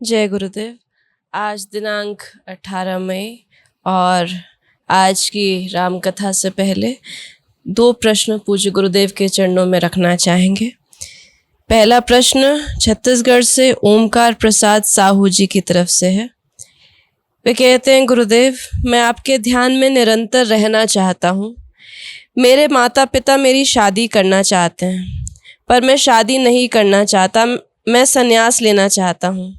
जय गुरुदेव। आज दिनांक 18 मई और आज की राम कथा से पहले 2 प्रश्न पूज्य गुरुदेव के चरणों में रखना चाहेंगे। पहला प्रश्न छत्तीसगढ़ से ओमकार प्रसाद साहू जी की तरफ से है। वे कहते हैं, गुरुदेव, मैं आपके ध्यान में निरंतर रहना चाहता हूँ। मेरे माता पिता मेरी शादी करना चाहते हैं, पर मैं शादी नहीं करना चाहता। मैं संन्यास लेना चाहता हूँ,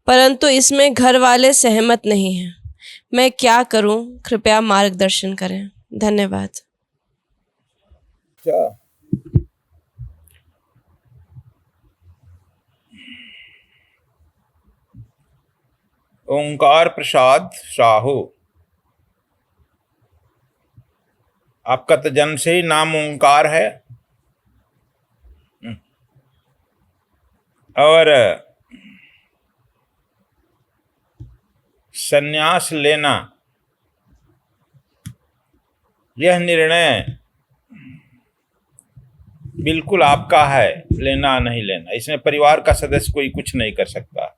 परंतु इसमें घर वाले सहमत नहीं हैं। मैं क्या करूं? कृपया मार्गदर्शन करें। धन्यवाद। ओंकार प्रसाद साहू, आपका तो जन्म से ही नाम ओंकार है और संन्यास लेना यह निर्णय बिल्कुल आपका है, लेना नहीं लेना। इसमें परिवार का सदस्य कोई कुछ नहीं कर सकता।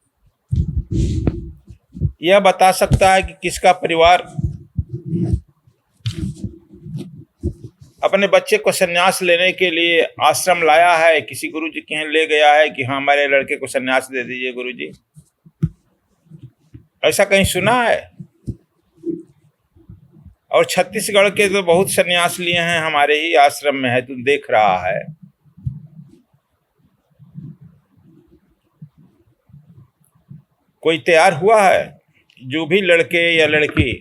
यह बता सकता है कि किसका परिवार अपने बच्चे को संन्यास लेने के लिए आश्रम लाया है, किसी गुरुजी के यहाँ ले गया है कि हाँ हमारे लड़के को संन्यास दे दीजिए गुरुजी। ऐसा कहीं सुना है? और छत्तीसगढ़ के तो बहुत संन्यास लिए हैं, हमारे ही आश्रम में है, तुम देख रहा है। कोई तैयार हुआ है? जो भी लड़के या लड़की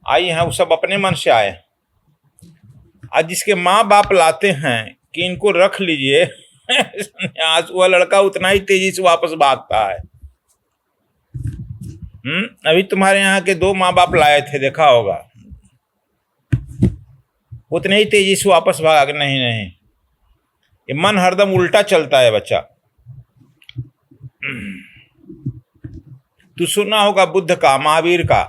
आई हैं वो सब अपने मन से आए। आज जिसके माँ बाप लाते हैं कि इनको रख लीजिए संन्यास, वह लड़का उतना ही तेजी से वापस भागता है। अभी तुम्हारे यहाँ के 2 माँ बाप लाए थे, देखा होगा, उतने ही तेजी से वापस भागा कि नहीं नहीं, ये मन हरदम उल्टा चलता है बच्चा। तू सुना होगा बुद्ध का, महावीर का,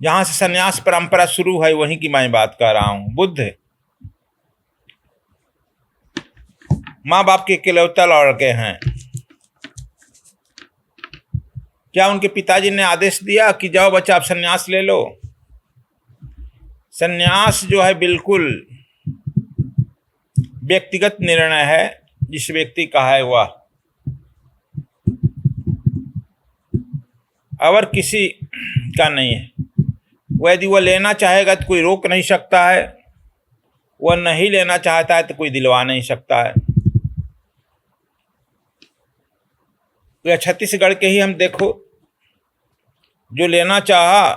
जहां से सन्यास परंपरा शुरू है वहीं की मैं बात कर रहा हूं। बुद्ध माँ बाप के इकलौता लड़के हैं। क्या उनके पिताजी ने आदेश दिया कि जाओ बच्चा आप सन्यास ले लो? सन्यास जो है बिल्कुल व्यक्तिगत निर्णय है, जिस व्यक्ति का है वह। अगर किसी का नहीं है, वह यदि वह लेना चाहेगा तो कोई रोक नहीं सकता है, वह नहीं लेना चाहता है तो कोई दिलवा नहीं सकता है। तो छत्तीसगढ़ के ही हम देखो, जो लेना चाहा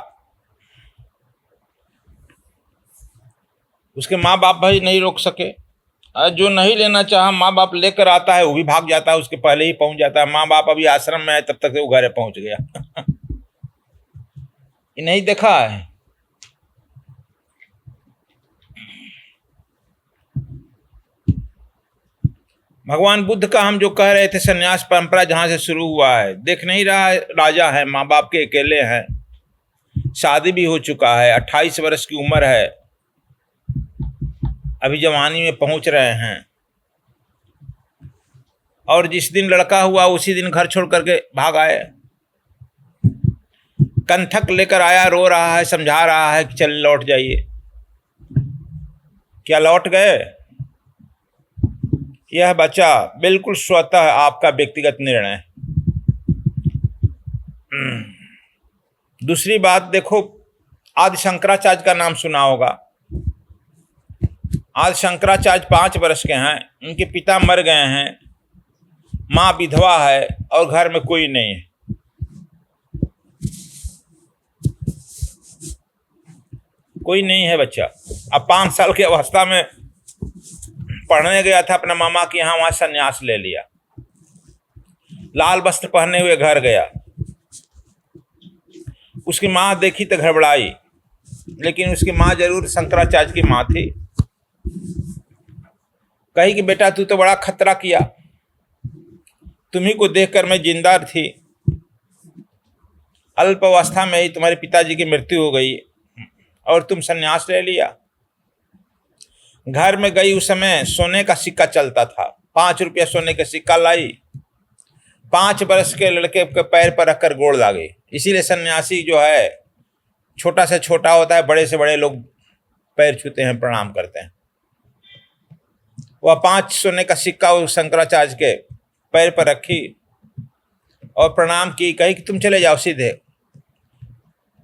उसके माँ बाप भाई नहीं रोक सके, और जो नहीं लेना चाहा माँ बाप लेकर आता है वो भी भाग जाता है, उसके पहले ही पहुंच जाता है। माँ बाप अभी आश्रम में है तब तक वो घर पहुंच गया ये नहीं देखा है? भगवान बुद्ध का हम जो कह रहे थे, सन्यास परंपरा जहां से शुरू हुआ है, देख नहीं रहा है, राजा है, माँ बाप के अकेले हैं, शादी भी हो चुका है, 28 वर्ष की उम्र है, अभी जवानी में पहुंच रहे हैं, और जिस दिन लड़का हुआ उसी दिन घर छोड़ करके भाग आए। कंथक लेकर आया, रो रहा है, समझा रहा है कि चल लौट जाइए। क्या लौट गए? यह बच्चा बिल्कुल स्वतः आपका व्यक्तिगत निर्णय। दूसरी बात देखो, आदि शंकराचार्य का नाम सुना होगा। आदि शंकराचार्य 5 वर्ष के हैं, उनके पिता मर गए हैं, माँ विधवा है और घर में कोई नहीं है। कोई नहीं है बच्चा। अब 5 साल की अवस्था में पढ़ने गया था अपने मामा के यहाँ, वहां संन्यास ले लिया, लाल वस्त्र पहने हुए घर गया। उसकी माँ देखी तो घबराई, लेकिन उसकी माँ जरूर शंकराचार्य की माँ थी। कही कि बेटा तू तो बड़ा खतरा किया, तुम्ही को देखकर मैं जिंदा थी, अल्प अवस्था में ही तुम्हारे पिताजी की मृत्यु हो गई और तुम संन्यास ले लिया। घर में गई, उस समय सोने का सिक्का चलता था, 5 रुपया सोने का सिक्का लाई, 5 वर्ष के लड़के के पैर पर रखकर गोड़ लागे। इसीलिए सन्यासी जो है छोटा से छोटा होता है, बड़े से बड़े लोग पैर छूते हैं, प्रणाम करते हैं। वह 5 सोने का सिक्का उस शंकराचार्य के पैर पर रखी और प्रणाम की, कही कि तुम चले जाओ सीधे,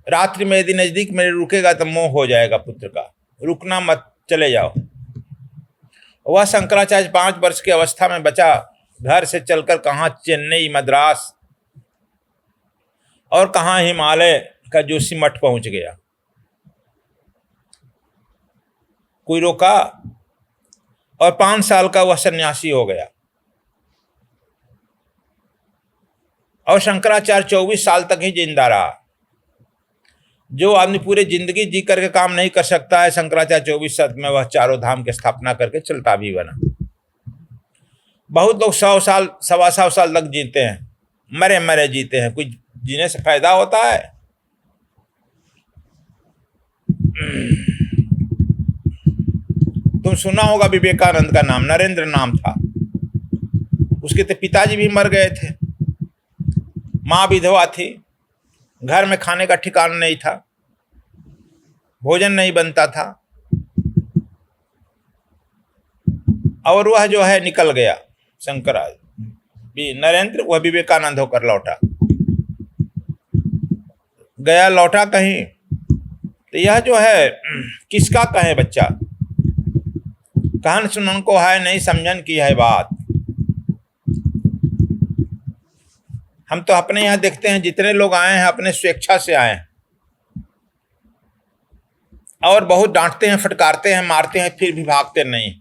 रात्रि में यदि नजदीक मेरे रुकेगा तो मोह हो जाएगा पुत्र का, रुकना मत, चले जाओ। वह शंकराचार्य 5 वर्ष की अवस्था में बचा, घर से चलकर कहाँ चेन्नई, मद्रास और कहाँ हिमालय का जोशीमठ पहुंच गया। कोई रोका, और 5 साल का वह सन्यासी हो गया। और शंकराचार्य 24 साल तक ही जिंदा रहा। जो आदमी पूरे जिंदगी जी करके काम नहीं कर सकता है, शंकराचार्य 24 साल में वह चारों धाम की स्थापना करके चलता भी बना। बहुत लोग 100 साल, 125 साल तक जीते हैं, मरे मरे जीते हैं। कुछ जीने से फायदा होता है? तुम सुना होगा विवेकानंद का नाम, नरेंद्र नाम था। उसके तो पिताजी भी मर गए थे, माँ विधवा थी, घर में खाने का ठिकाना नहीं था, भोजन नहीं बनता था, और वह जो है निकल गया। नरेंद्र वह विवेकानंद होकर लौटा, गया लौटा कहीं। तो यह जो है किसका कहे बच्चा, कहन सुनन को है नहीं, समझन की है बात। हम तो अपने यहाँ देखते हैं जितने लोग आए हैं अपने स्वेच्छा से आए हैं, और बहुत डांटते हैं, फटकारते हैं, मारते हैं, फिर भी भागते नहीं।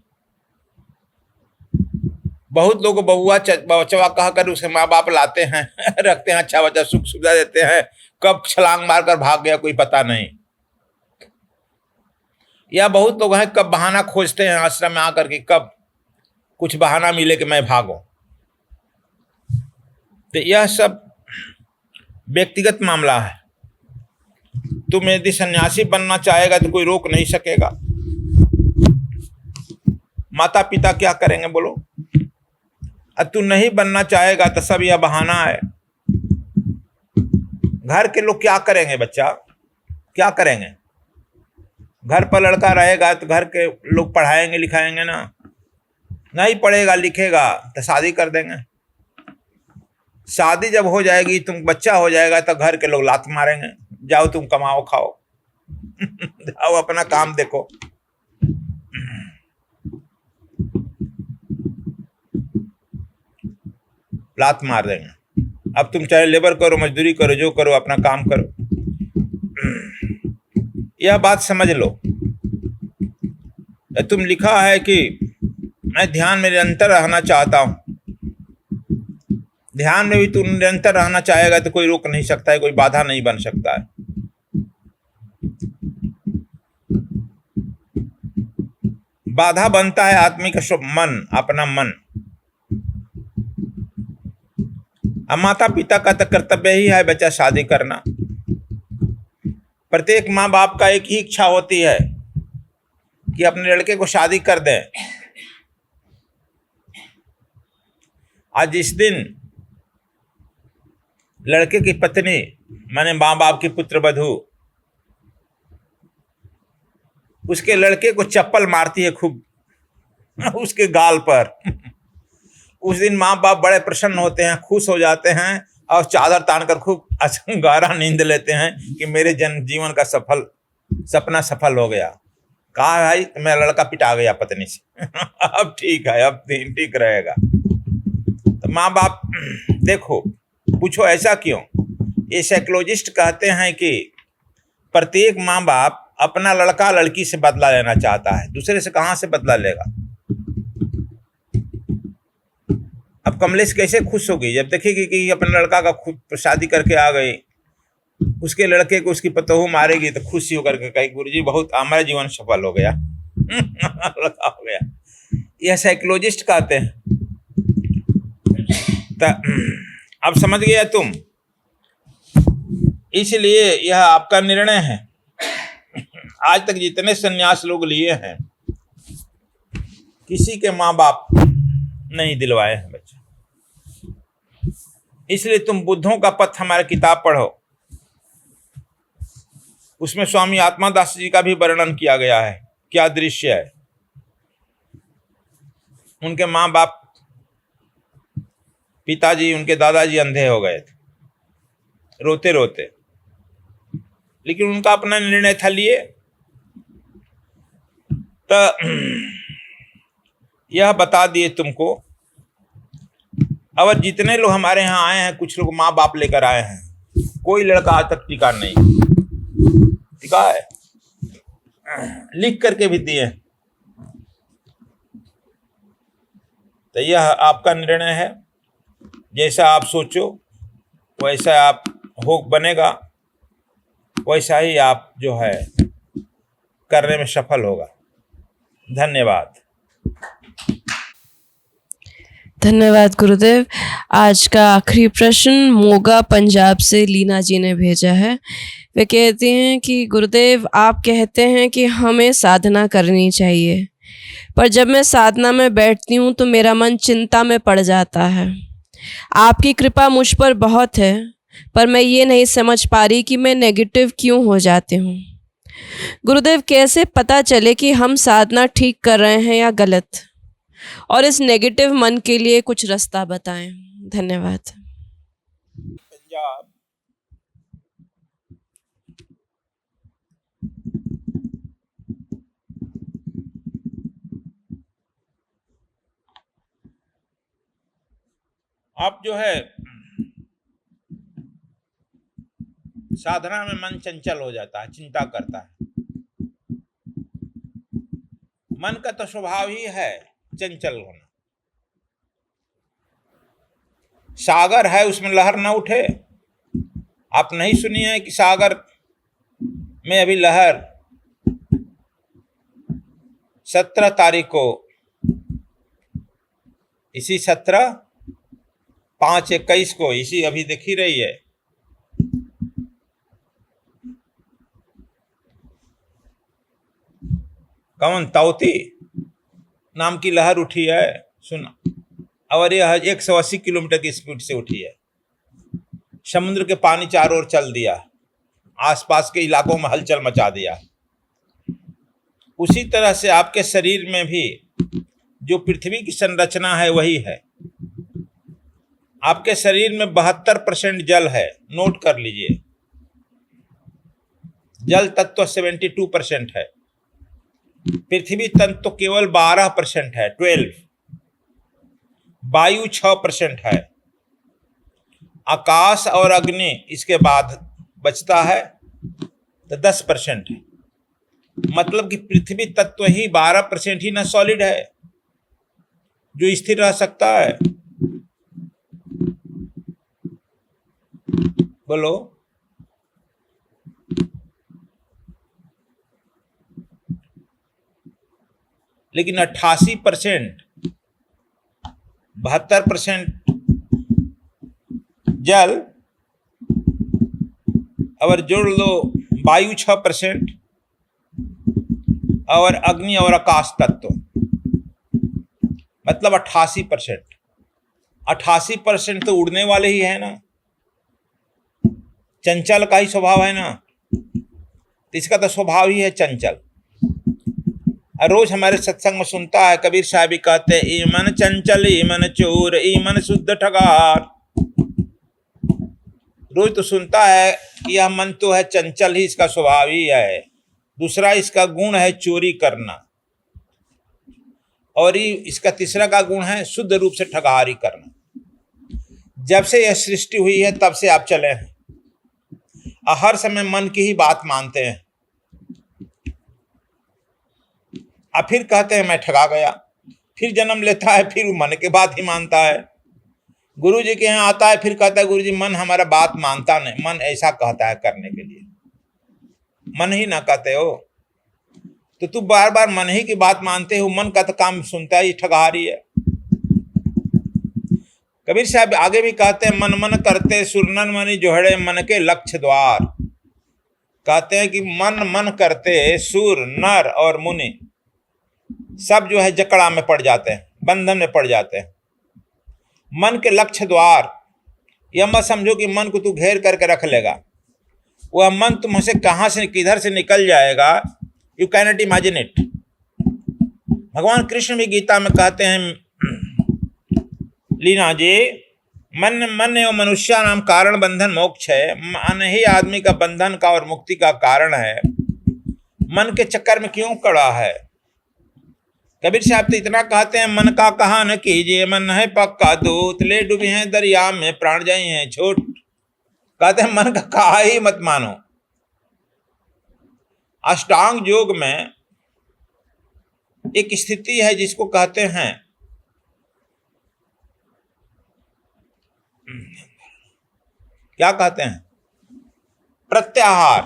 बहुत लोग बबुआ बचवा कहकर उसके माँ बाप लाते हैं रखते हैं, अच्छा बच्चा, सुख सुविधा देते हैं, कब छलांग मारकर भाग गया कोई पता नहीं। या बहुत लोग हैं कब बहाना खोजते हैं आश्रम में आकर के, कब कुछ बहाना मिले कि मैं भागूं। तो यह सब व्यक्तिगत मामला है। तुम यदि सन्यासी बनना चाहेगा तो कोई रोक नहीं सकेगा। माता पिता क्या करेंगे बोलो? अब तू नहीं बनना चाहेगा तो सब यह बहाना है। घर के लोग क्या करेंगे बच्चा, क्या करेंगे? घर पर लड़का रहेगा तो घर के लोग पढ़ाएंगे लिखाएंगे ना, नहीं पढ़ेगा लिखेगा तो शादी कर देंगे। शादी जब हो जाएगी, तुम बच्चा हो जाएगा तो घर के लोग लात मारेंगे, जाओ तुम कमाओ खाओ जाओ अपना काम देखो। लात मार देंगे। अब तुम चाहे लेबर करो, मजदूरी करो, जो करो, अपना काम करो। यह बात समझ लो। तुम लिखा है कि मैं ध्यान में निरंतर रहना चाहता हूं, ध्यान में भी तुम निरंतर रहना चाहेगा तो कोई रोक नहीं सकता है, कोई बाधा नहीं बन सकता है। बाधा बनता है आदमी का शुभ मन, अपना मन। अब माता पिता का तो कर्तव्य ही है बच्चा शादी करना। प्रत्येक माँ बाप का एक ही इच्छा होती है कि अपने लड़के को शादी कर दें। आज जिस दिन लड़के की पत्नी माने माँ बाप की पुत्र वधू उसके लड़के को चप्पल मारती है खूब उसके गाल पर उस दिन माँ बाप बड़े प्रसन्न होते हैं, खुश हो जाते हैं और चादर तानकर खूब गहरा नींद लेते हैं कि मेरे जन्म जीवन का सपना सफल हो गया। कहा भाई मेरा लड़का पिटा गया पत्नी से अब ठीक है, अब ठीक रहेगा। तो माँ बाप देखो, पूछो ऐसा क्यों? ये साइकोलॉजिस्ट कहते हैं कि प्रत्येक माँ बाप अपना लड़का लड़की से बदला लेना चाहता है, दूसरे से कहाँ से बदला लेगा? अब कमलेश कैसे खुश होगी जब देखेगी कि अपने लड़का का खुद शादी करके आ गई, उसके लड़के को उसकी पतोहू मारेगी तो खुशी होकर के कही गुरुजी बहुत हमारा जीवन सफल हो गया लड़का हो गया। यह साइकोलॉजिस्ट कहते हैं। अब समझ गया तुम? इसलिए यह आपका निर्णय है। आज तक जितने सन्यास लोग लिए हैं, किसी के माँ बाप नहीं दिलवाए हैं बच्चे। इसलिए तुम बुद्धों का पथ हमारी किताब पढ़ो, उसमें स्वामी आत्मादास जी का भी वर्णन किया गया है। क्या दृश्य है, उनके माँ बाप, पिताजी, उनके दादाजी अंधे हो गए थे रोते रोते, लेकिन उनका अपना निर्णय था लिए। तो यह बता दिए तुमको। अब जितने लोग हमारे यहाँ आए हैं, कुछ लोग माँ बाप लेकर आए हैं, कोई लड़का आज तक टीका नहीं टीका है, लिख करके भी दिए। तो यह आपका निर्णय है, जैसा आप सोचो वैसा आप हो बनेगा, वैसा ही आप जो है करने में सफल होगा। धन्यवाद। धन्यवाद गुरुदेव। आज का आखिरी प्रश्न मोगा पंजाब से लीना जी ने भेजा है। वे कहती हैं कि गुरुदेव, आप कहते हैं कि हमें साधना करनी चाहिए, पर जब मैं साधना में बैठती हूँ तो मेरा मन चिंता में पड़ जाता है। आपकी कृपा मुझ पर बहुत है, पर मैं ये नहीं समझ पा रही कि मैं नेगेटिव क्यों हो जाती हूँ। गुरुदेव, कैसे पता चले कि हम साधना ठीक कर रहे हैं या गलत, और इस नेगेटिव मन के लिए कुछ रास्ता बताएं। धन्यवाद। पंजाब आप जो है साधना में मन चंचल हो जाता है, चिंता करता है। मन का तो स्वभाव ही है चंचल होना। सागर है, उसमें लहर न उठे। आप नहीं सुनी है कि सागर में अभी लहर 17 तारीख को, इसी 17/5/21 को, इसी अभी दिख ही रही है। कौन ताउती नाम की लहर उठी है, सुना। और यह 180 किलोमीटर की स्पीड से उठी है। समुद्र के पानी चारों ओर चल दिया, आसपास के इलाकों में हलचल मचा दिया। उसी तरह से आपके शरीर में भी जो पृथ्वी की संरचना है वही है। आपके शरीर में 72% जल है, नोट कर लीजिए। जल तत्व 72% है, पृथ्वी तत्व तो केवल 12% है, 12। वायु 6% है, आकाश और अग्नि इसके बाद बचता है तो 10% है। मतलब कि पृथ्वी तत्व ही 12% ही ना सॉलिड है जो स्थिर रह सकता है। बोलो, लेकिन 88%, 72% जल, और जोड़ लो वायु 6% और अग्नि और आकाश तत्व, मतलब 88%। 88% तो उड़ने वाले ही है ना, चंचल का ही स्वभाव है ना, तो इसका तो स्वभाव ही है चंचल। और रोज हमारे सत्संग में सुनता है, कबीर साहब भी कहते हैं, ई मन चंचल, ई मन चोर, ई मन शुद्ध ठगार। रोज तो सुनता है कि यह मन तो है चंचल ही, इसका स्वभाव ही है। दूसरा इसका गुण है चोरी करना, और इसका तीसरा का गुण है शुद्ध रूप से ठगारी करना। जब से यह सृष्टि हुई है तब से आप चले हैं, हर समय मन की ही बात मानते हैं। अब फिर कहते हैं मैं ठगा गया, फिर जन्म लेता है, फिर मन के बात ही मानता है। गुरु जी के यहाँ आता है, फिर कहता है गुरु जी मन हमारा बात मानता नहीं, मन ऐसा कहता है करने के लिए, मन ही ना कहते हो तो तू बार बार मन ही की बात मानते हो, मन का तो काम सुनता ही ठगारी है। कबीर साहब आगे भी कहते हैं, मन मन करते सुरनन मनि जोहड़े मन के लक्ष्य द्वार। कहते हैं कि मन मन करते सुर नर और मुनि सब जो है जकड़ा में पड़ जाते हैं, बंधन में पड़ जाते हैं। मन के लक्ष्य द्वार, यह मत समझो कि मन को तू घेर करके रख लेगा। वह मन तुमसे कहाँ से किधर से निकल जाएगा, यू कैनॉट इमेजिन इट। भगवान कृष्ण भी गीता में कहते हैं, लीना जी, मन एवं मनुष्य नाम कारण बंधन मोक्ष है। मन ही आदमी का बंधन का और मुक्ति का कारण है। मन के चक्कर में क्यों पड़ा है? कबीर साहब तो इतना कहते हैं, मन का कहा न कीजिए, मन है पक्का दूत, ले डूबे हैं दरिया में प्राण जाए हैं छोट। कहते हैं मन का कहा ही मत मानो। अष्टांग योग में एक स्थिति है जिसको कहते हैं क्या कहते हैं, प्रत्याहार।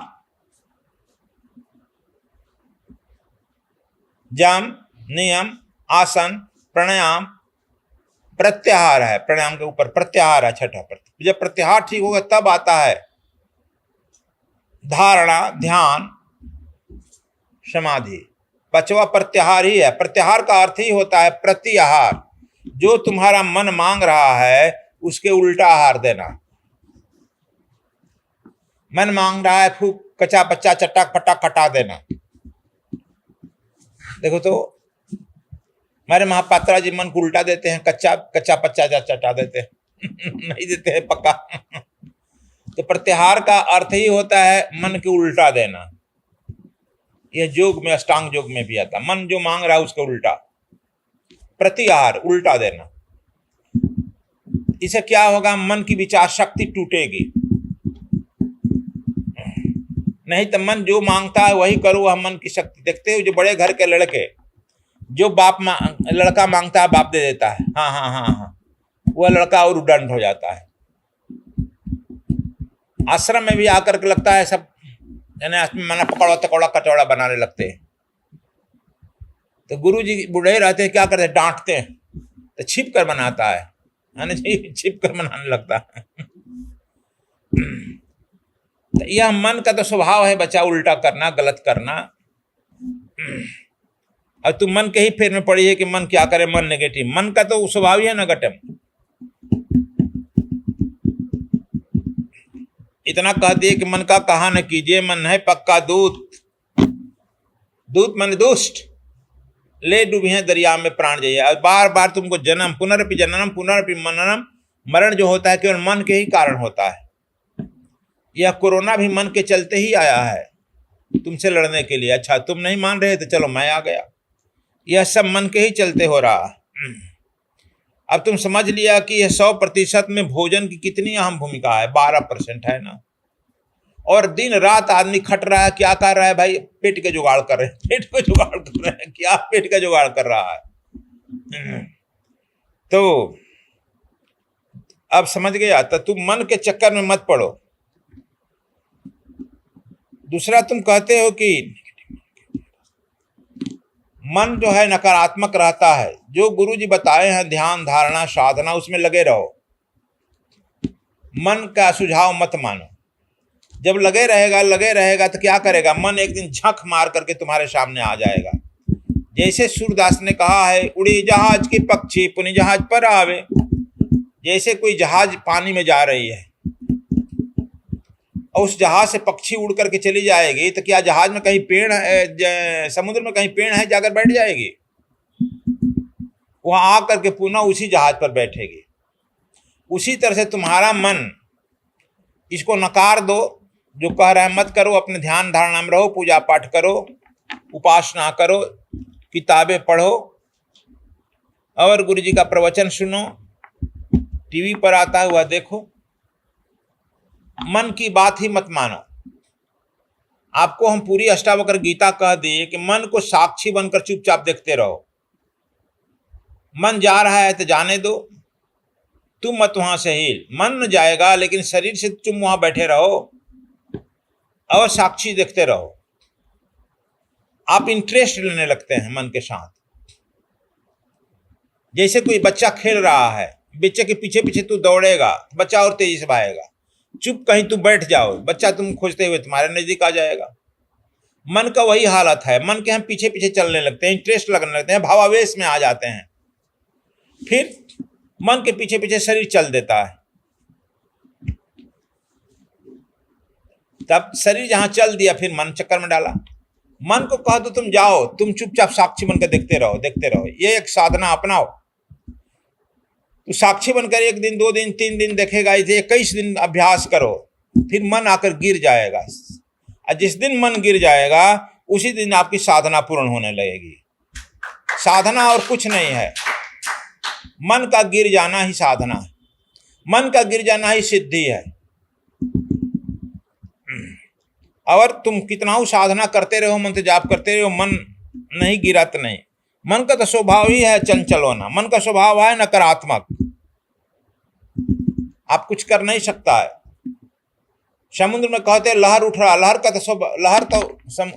जम, नियम, आसन, प्राणायाम, प्रत्याहार है। प्राणायाम के ऊपर प्रत्याहार है छठा। जब प्रत्याहार ठीक होगा तब आता है धारणा, ध्यान, समाधि। पांचवा प्रत्याहार ही है। प्रत्याहार का अर्थ ही होता है प्रत्याहार, जो तुम्हारा मन मांग रहा है उसके उल्टा आहार देना। मन मांग रहा है खूब कच्चा पच्चा चटक पटक कटा देना। देखो तो हमारे महापात्रा जी मन को उल्टा देते हैं, कच्चा पच्चा चटा देते हैं नहीं देते हैं पक्का। तो प्रत्याहार का अर्थ ही होता है मन के उल्टा देना। यह योग में, अष्टांग योग में भी आता। मन जो मांग रहा है उसके उल्टा, प्रत्याहार, उल्टा देना। इसे क्या होगा, मन की विचार शक्ति टूटेगी। नहीं तो मन जो मांगता है वही करो, वह मन की शक्ति। देखते हो जो बड़े घर के लड़के, जो लड़का मांगता है बाप दे देता है, हाँ हाँ हाँ हाँ, वह लड़का और उद्दंड हो जाता है। आश्रम में भी आकर के लगता है सब मना पकौड़ा तकौड़ा कचौड़ा बनाने लगते हैं। तो गुरु जी बूढ़े रहते हैं, क्या करते हैं, डांटते हैं, तो छिप कर बनाता है, छिप कर बनाने लगता है। तो यह मन का तो स्वभाव है बच्चा, उल्टा करना, गलत करना। अब तुम मन के ही फेर में पड़ी है कि मन क्या करे, मन नेगेटिव। मन का तो स्वभाव ही है नेगेटिव। इतना कह दिए कि मन का कहा न कीजिए, मन है पक्का दूत। दूत मन दुष्ट, ले डूबे हैं दरिया में प्राण जाइए। और बार बार तुमको जन्म, पुनरपि जननम पुनरपि मननम, मरण जो होता है केवल मन के ही कारण होता है। यह कोरोना भी मन के चलते ही आया है, तुमसे लड़ने के लिए। अच्छा तुम नहीं मान रहे तो चलो मैं आ गया। यह सब मन के ही चलते हो रहा। अब तुम समझ लिया कि यह 100% में भोजन की कितनी अहम भूमिका है। 12% है ना। और दिन रात आदमी खट रहा है, क्या कर रहा है भाई, पेट के जुगाड़ कर रहे हैं, पेट को जुगाड़ कर रहे हैं। क्या पेट का जुगाड़ कर रहा है? तो अब समझ गया। तो तुम मन के चक्कर में मत पड़ो। दूसरा, तुम कहते हो कि मन जो है नकारात्मक रहता है। जो गुरु जी बताए हैं ध्यान, धारणा, साधना, उसमें लगे रहो। मन का सुझाव मत मानो। जब लगे रहेगा तो क्या करेगा, मन एक दिन झक मार करके तुम्हारे सामने आ जाएगा। जैसे सूरदास ने कहा है, उड़ी जहाज की पक्षी पुनि जहाज पर आवे। जैसे कोई जहाज पानी में जा रही है और उस जहाज से पक्षी उड़ करके चली जाएगी, तो क्या जहाज में कहीं पेड़ है, समुद्र में कहीं पेड़ है, जाकर बैठ जाएगी? वहां आकर के पुनः उसी जहाज पर बैठेगी। उसी तरह से तुम्हारा मन, इसको नकार दो। जो कह रहा है मत करो, अपने ध्यान धारणा में रहो, पूजा पाठ करो, उपासना करो, किताबें पढ़ो और गुरु जी का प्रवचन सुनो, टीवी पर आता हुआ देखो। मन की बात ही मत मानो। आपको हम पूरी अष्टावक्र गीता कह दिए कि मन को साक्षी बनकर चुपचाप देखते रहो। मन जा रहा है तो जाने दो, तुम मत वहां से हिल। मन जाएगा लेकिन शरीर से तुम वहां बैठे रहो और साक्षी देखते रहो। आप इंटरेस्ट लेने लगते हैं मन के साथ। जैसे कोई बच्चा खेल रहा है, बच्चे के पीछे पीछे तू दौड़ेगा, बच्चा और तेजी से भागेगा। चुप कहीं तू बैठ जाओ, बच्चा तुम खोजते हुए तुम्हारे नजदीक आ जाएगा। मन का वही हालत है। मन के हम पीछे पीछे चलने लगते हैं, इंटरेस्ट लगने लगते हैं, भावावेश में आ जाते हैं। फिर मन के पीछे पीछे शरीर चल देता है। तब शरीर जहां चल दिया, फिर मन चक्कर में डाला। मन को कह दो तुम जाओ, तुम चुपचाप साक्षी बनकर देखते रहो, देखते रहो। ये एक साधना अपनाओ। तो साक्षी बनकर 1 दिन 2 दिन 3 दिन देखेगा, इसे 21 दिन अभ्यास करो, फिर मन आकर गिर जाएगा। और जिस दिन मन गिर जाएगा उसी दिन आपकी साधना पूर्ण होने लगेगी। साधना और कुछ नहीं है, मन का गिर जाना ही साधना है, मन का गिर जाना ही सिद्धि है। और तुम कितना साधना करते रहो, मंत्र जाप करते रहो, मन नहीं गिरा तो नहीं। मन का तो स्वभाव ही है चंचल होना, मन का स्वभाव है नकारात्मक। आप कुछ कर नहीं सकता है। समुद्र में कहते हैं लहर उठ रहा, लहर तो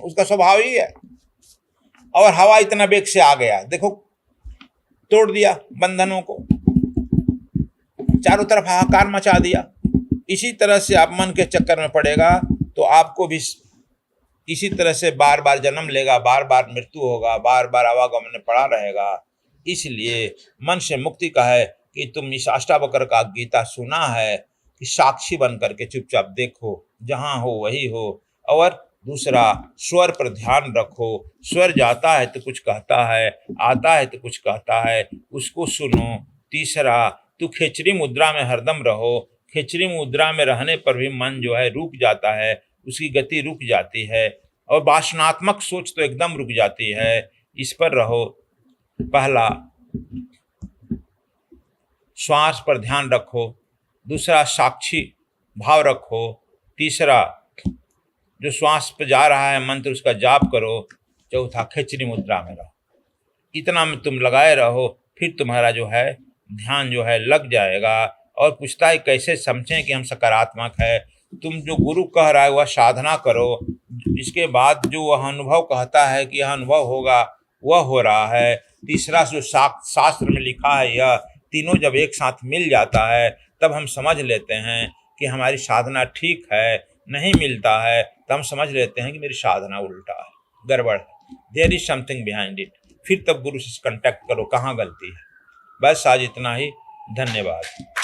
उसका स्वभाव ही है। और हवा इतना वेग से आ गया, देखो तोड़ दिया बंधनों को, चारों तरफ हाहाकार मचा दिया। इसी तरह से आप मन के चक्कर में पड़ेगा तो आपको भी इसी तरह से बार बार जन्म लेगा, बार बार मृत्यु होगा, बार बार आवागमन में पड़ा रहेगा। इसलिए मन से मुक्ति का है कि तुम इस अष्टावक्र का गीता सुना है कि साक्षी बन करके चुपचाप देखो, जहाँ हो वही हो। और दूसरा, स्वर पर ध्यान रखो। स्वर जाता है तो कुछ कहता है, आता है तो कुछ कहता है, उसको सुनो। तीसरा, तू खेचरी मुद्रा में हरदम रहो। खेचरी मुद्रा में रहने पर भी मन जो है रुक जाता है, उसकी गति रुक जाती है और वासनात्मक सोच तो एकदम रुक जाती है। इस पर रहो। पहला, श्वास पर ध्यान रखो। दूसरा, साक्षी भाव रखो। तीसरा, जो श्वास पर जा रहा है मंत्र उसका जाप करो। चौथा, खेचरी मुद्रा में रहो। इतना में तुम लगाए रहो, फिर तुम्हारा जो है ध्यान जो है लग जाएगा। और पूछता है कैसे समझें कि हम सकारात्मक है। तुम जो गुरु कह रहा है वह साधना करो, इसके बाद जो वह अनुभव कहता है कि यह अनुभव होगा वह हो रहा है। तीसरा, जो शास्त्र में लिखा है, यह तीनों जब एक साथ मिल जाता है तब हम समझ लेते हैं कि हमारी साधना ठीक है। नहीं मिलता है तब हम समझ लेते हैं कि मेरी साधना उल्टा है, गड़बड़ है, there is something behind it. फिर तब गुरु से कांटेक्ट करो कहाँ गलती है। बस आज इतना ही, धन्यवाद।